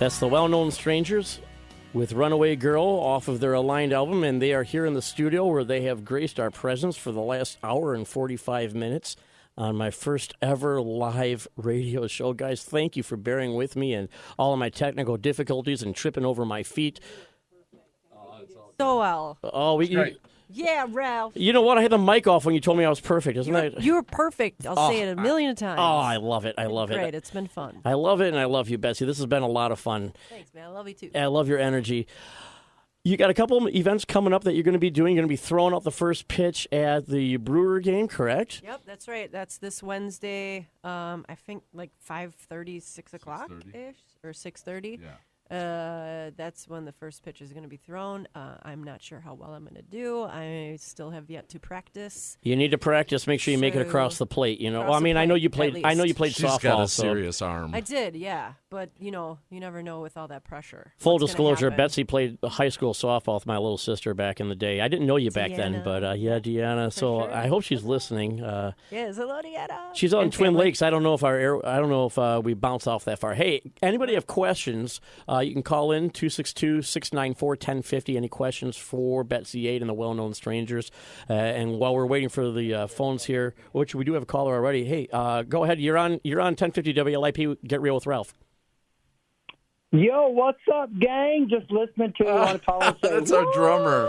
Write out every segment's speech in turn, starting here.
That's the well-known Strangers with Runaway Girl off of their Aligned album, and they are here in the studio where they have graced our presence for the last hour and 45 minutes on my first ever live radio show. Guys, thank you for bearing with me and all of my technical difficulties and tripping over my feet. So well. Oh, Yeah, Ralph. you know what? I had the mic off when you told me I was perfect, isn't that? You were perfect. I'll say it a million times. Oh, I love it. I love it. Great. It's been fun. I love it, and I love you, Betsy. This has been a lot of fun. Thanks, man. I love you too. I love your energy. You got a couple of events coming up that you're going to be doing. You're going to be throwing out the first pitch at the Brewer game, correct? Yep, that's right. That's this Wednesday. I think like 5:30, 6 o'clock ish, or 6:30. Yeah. That's when the first pitch is going to be thrown. I'm not sure how well I'm going to do. I still have yet to practice. You need to practice. Make sure you make it across the plate. You know, well, I mean, I know you played. I know you played She's softball. got a so- serious arm. I did, yeah. But, you never know with all that pressure. Full what's gonna disclosure, happen. Betsy played high school softball with my little sister back in the day. I didn't know you back then, Deanna. but yeah, Deanna. So sure. I hope she's listening. Yes, hello, Deanna. She's out in And Twin family. Lakes. I don't know if we bounce off that far. Hey, anybody have questions? You can call in 262-694-1050. Any questions for Betsy 8 and the well-known Strangers? And while we're waiting for the phones here, which we do have a caller already. Hey, go ahead. You're on 1050 WLIP. Get Real with Ralph. Yo, what's up, gang? Just listening to you on call and say, That's our drummer.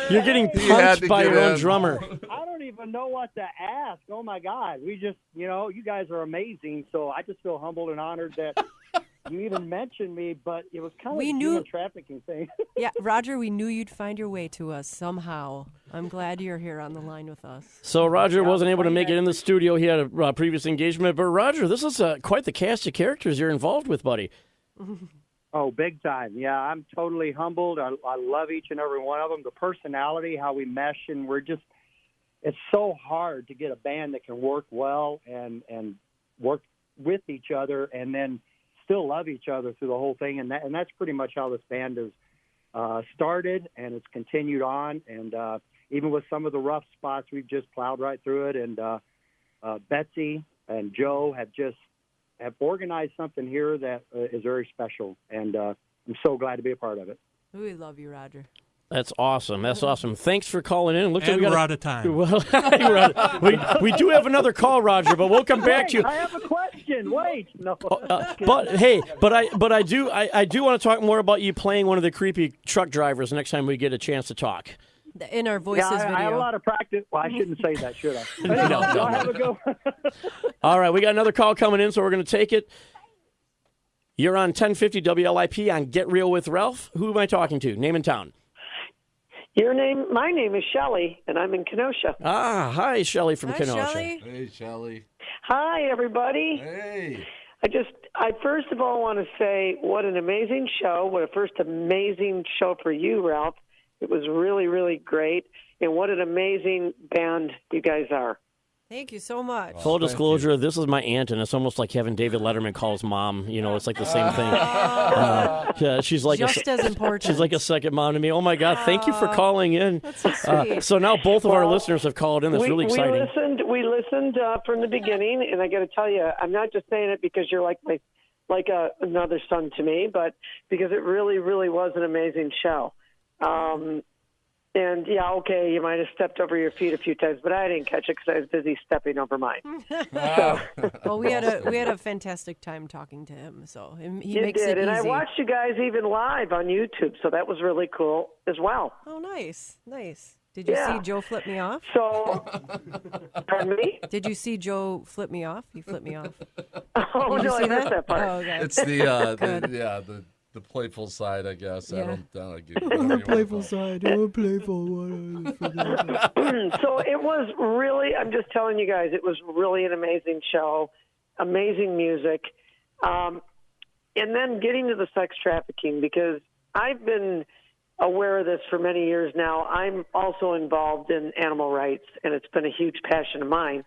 You're getting He had punched to by get your own in. drummer. I don't even know what to ask. Oh, my God. We just, you guys are amazing. So I just feel humbled and honored that you even mentioned me, but it was kind of We a knew- human trafficking thing. Yeah, Roger, we knew you'd find your way to us somehow. I'm glad you're here on the line with us. So Roger wasn't able to make it in the studio. He had a previous engagement. But Roger, this is quite the cast of characters you're involved with, buddy. Oh, big time. Yeah, I'm totally humbled. I love each and every one of them. The personality, how we mesh, and it's so hard to get a band that can work well and work with each other and then still love each other through the whole thing. And that's pretty much how this band has started, and it's continued on. And even with some of the rough spots, we've just plowed right through it. And Betsy and Joe have organized something here that is very special, and I'm so glad to be a part of it. We love you, Roger. That's awesome. That's awesome. Thanks for calling in. Looks And like we're out of time. Well, we do have another call, Roger, but we'll come back to you. I have a question. Wait, no. But I do want to talk more about you playing one of the creepy truck drivers next time we get a chance to talk. The In Our Voices I video. had a lot of practice. Well, I shouldn't say that, should I? No. Y'all have a go. All right, we got another call coming in, so we're going to take it. You're on 1050 WLIP on Get Real with Ralph. Who am I talking to? Name and town. My name is Shelley, and I'm in Kenosha. Ah, hi, Shelley from Hi, Kenosha. Shelley. Hey, Shelly. Hi, everybody. Hey. I first of all want to say what an amazing show. What a first amazing show for you, Ralph. It was really, really great. And what an amazing band you guys are. Thank you so much. Full disclosure, this is my aunt, and it's almost like having David Letterman call his mom. It's like the same thing. Yeah, she's like Just as important. She's like a second mom to me. Oh my God! Thank you for calling in. That's so sweet. So now both of our listeners have called in. That's really exciting. We listened from the beginning, and I got to tell you, I'm not just saying it because you're like another son to me, but because it really, really was an amazing show. And yeah, okay, you might have stepped over your feet a few times, but I didn't catch it because I was busy stepping over mine. Well, we had a fantastic time talking to him. So he You makes did, it and easy. I watched you guys even live on YouTube, so that was really cool as well. Oh, nice. Did you Yeah. see Joe flip me off? So, pardon me? Did you see Joe flip me off? He flipped me off. Oh, Did you no, see I missed that part. Oh, okay. It's the playful side, I guess. Yeah. I don't get the playful side. I'm playful. So it was really, I'm just telling you guys, it was really an amazing show, amazing music. And then getting to the sex trafficking, because I've been aware of this for many years now. I'm also involved in animal rights, and it's been a huge passion of mine.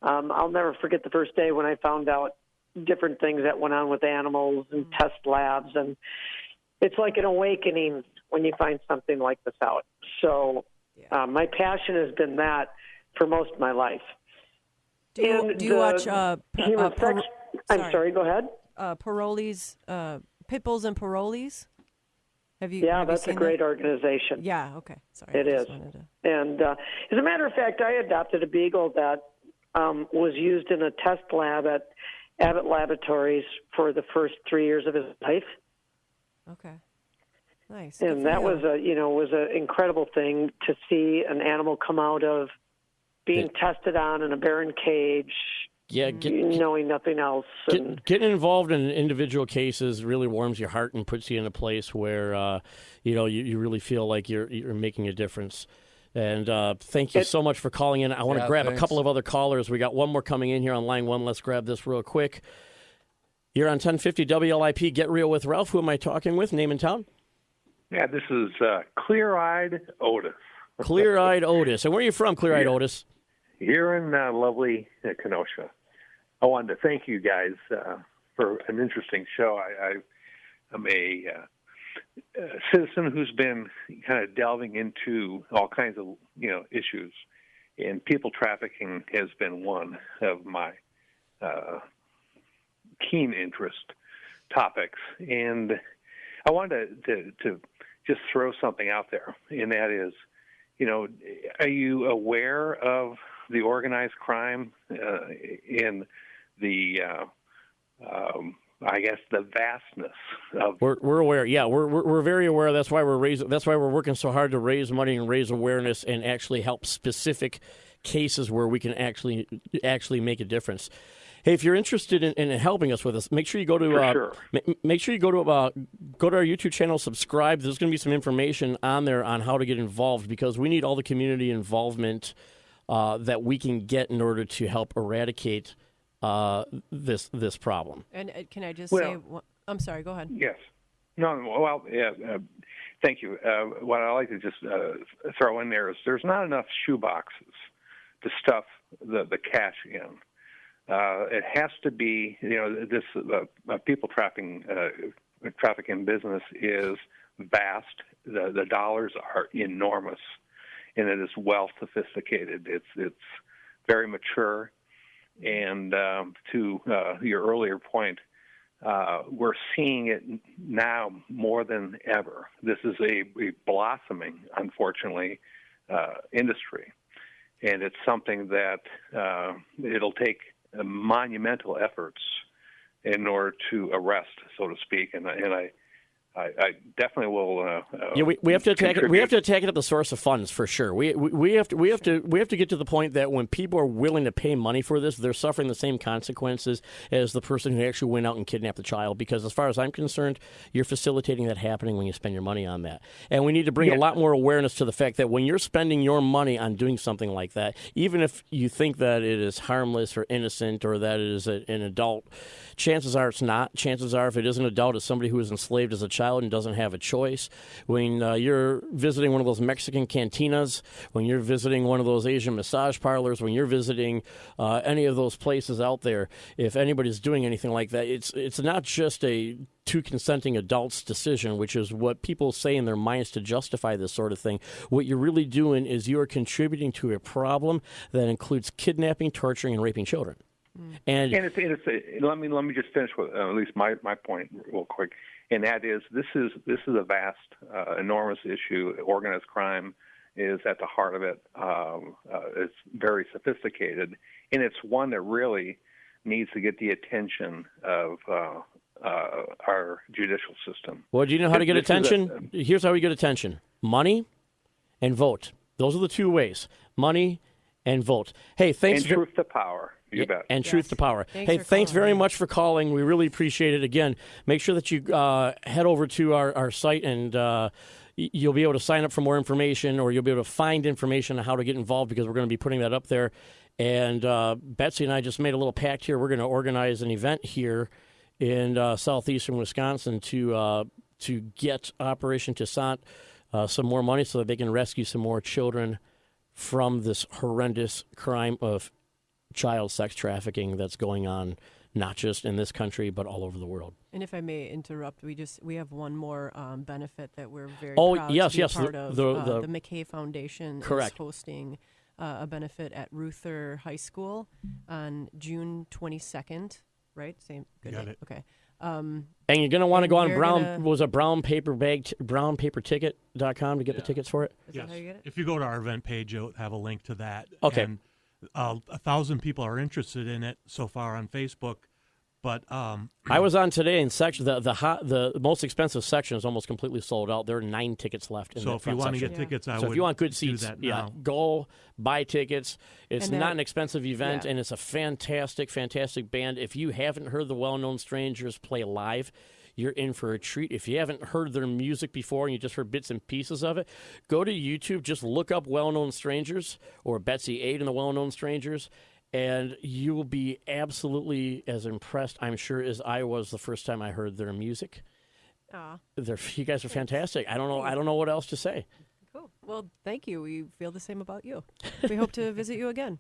I'll never forget the first day when I found out different things that went on with animals and test labs, and it's like an awakening when you find something like this out. So my passion has been that for most of my life. Do you watch human sex? I'm sorry, go ahead. parolees, pit bulls and parolees? Have you? Yeah, have you that's a seen great that? organization. Yeah. Okay. Sorry. It I is. just wanted to- And as a matter of fact, I adopted a beagle that was used in a test lab at Abbott Laboratories for the first 3 years of his life. Okay. Nice. Good And for that you. was an incredible thing to see an animal come out of being tested on in a barren cage, Yeah, knowing nothing else. And getting involved in individual cases really warms your heart and puts you in a place where you really feel like you're making a difference. And thank you so much for calling in. I want to grab a couple of other callers. We got one more coming in here on line one. Let's grab this real quick. You're on 1050 WLIP. Get Real with Ralph. Who am I talking with? Name and town? Yeah, this is Clear-Eyed Otis. Clear-Eyed Otis. And where are you from, Clear-Eyed Otis? Here in lovely Kenosha. I wanted to thank you guys for an interesting show. I'm a citizen who's been kind of delving into all kinds of issues, and people trafficking has been one of my keen interest topics. And I wanted to just throw something out there, and that is, are you aware of the organized crime in the I guess the vastness of. We're aware. Yeah, we're very aware. That's why we're working so hard to raise money and raise awareness and actually help specific cases where we can actually make a difference. Hey, if you're interested in helping us with this, make sure you go to make sure you go to our YouTube channel, subscribe. There's going to be some information on there on how to get involved, because we need all the community involvement that we can get in order to help eradicate this problem. And can I just say? I'm sorry. Go ahead. Yes. No. Well. Yeah. Thank you. What I like to just throw in there is there's not enough shoe boxes to stuff the cash in. It has to be, this people trafficking business is vast. The dollars are enormous, and it is well sophisticated. It's very mature, and to your earlier point, we're seeing it now more than ever. This is a blossoming, unfortunately, industry, and it's something that it'll take monumental efforts in order to arrest, so to speak, and I definitely will. We have to attack it. We have to attack it at the source of funds for sure. We have to get to the point that when people are willing to pay money for this, they're suffering the same consequences as the person who actually went out and kidnapped the child. Because as far as I'm concerned, you're facilitating that happening when you spend your money on that. And we need to bring a lot more awareness to the fact that when you're spending your money on doing something like that, even if you think that it is harmless or innocent or that it is an adult, chances are it's not. Chances are, if it is an adult, it's somebody who was enslaved as a child and doesn't have a choice. When you're visiting one of those Mexican cantinas, when you're visiting one of those Asian massage parlors, when you're visiting any of those places out there, if anybody's doing anything like that, it's not just a two consenting adults decision, which is what people say in their minds to justify this sort of thing. What you're really doing is you are contributing to a problem that includes kidnapping, torturing, and raping children. And it's let me just finish with at least my point real quick, and that is this is a vast, enormous issue. Organized crime is at the heart of it. It's very sophisticated, and it's one that really needs to get the attention of our judicial system. Well, do you know how to get attention? Here's how we get attention: money and vote. Those are the two ways: money and vote. Hey, thanks. And truth to power. You bet. And truth to power. Thanks very much for calling. We really appreciate it. Again, make sure that you head over to our site, and you'll be able to sign up for more information, or you'll be able to find information on how to get involved, because we're going to be putting that up there. And Betsy and I just made a little pact here. We're going to organize an event here in southeastern Wisconsin to get Operation Toussaint some more money so that they can rescue some more children from this horrendous crime of child sex trafficking that's going on, not just in this country, but all over the world. And if I may interrupt, we have one more benefit that we're very proud to be part of. The McKay Foundation is hosting a benefit at Ruther High School on June 22nd right? Same. Good Got name. it. Okay. And you're going to want to go on you're brown gonna- was a brownpaperticket.com to get the tickets for it. Is that how you get it? If you go to our event page, you'll have a link to that. Okay. And 1,000 people are interested in it so far on Facebook. But I was on today, and section the most expensive section is almost completely sold out. There are 9 tickets left. In so that if you front want to section. get tickets, I So would if you want good do seats, that yeah, now. go buy tickets. It's And not that- an expensive event, yeah. and it's a fantastic band. If you haven't heard the Well-Known Strangers play live, you're in for a treat. If you haven't heard their music before and you just heard bits and pieces of it, go to YouTube, just look up Well-Known Strangers or Betsy 8 and the Well-Known Strangers, and you will be absolutely as impressed, I'm sure, as I was the first time I heard their music. Aw, You guys are fantastic. I don't know what else to say. cool. Well, thank you. We feel the same about you. We hope to visit you again.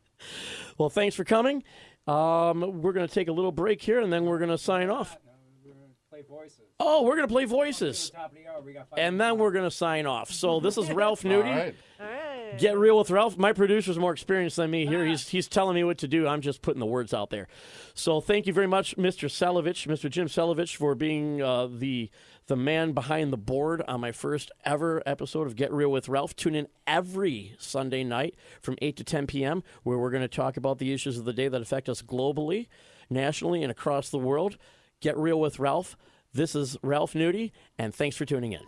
Well, thanks for coming. We're going to take a little break here, and then we're going to sign off. We're going to play voices. Oh, we're going to play voices, Top of the hour, we got 5 and then we're going to sign off. So this is Ralph All Nudie. right. All right. Get real with Ralph. My producer's more experienced than me here. He's telling me what to do. I'm just putting the words out there. So thank you very much, Mr. Selovich, Mr. Jim Selovich, for being the man behind the board on my first ever episode of Get Real with Ralph. Tune in every Sunday night from 8 to 10 p.m., where we're going to talk about the issues of the day that affect us globally, nationally, and across the world. Get Real with Ralph. This is Ralph Nudie, and thanks for tuning in.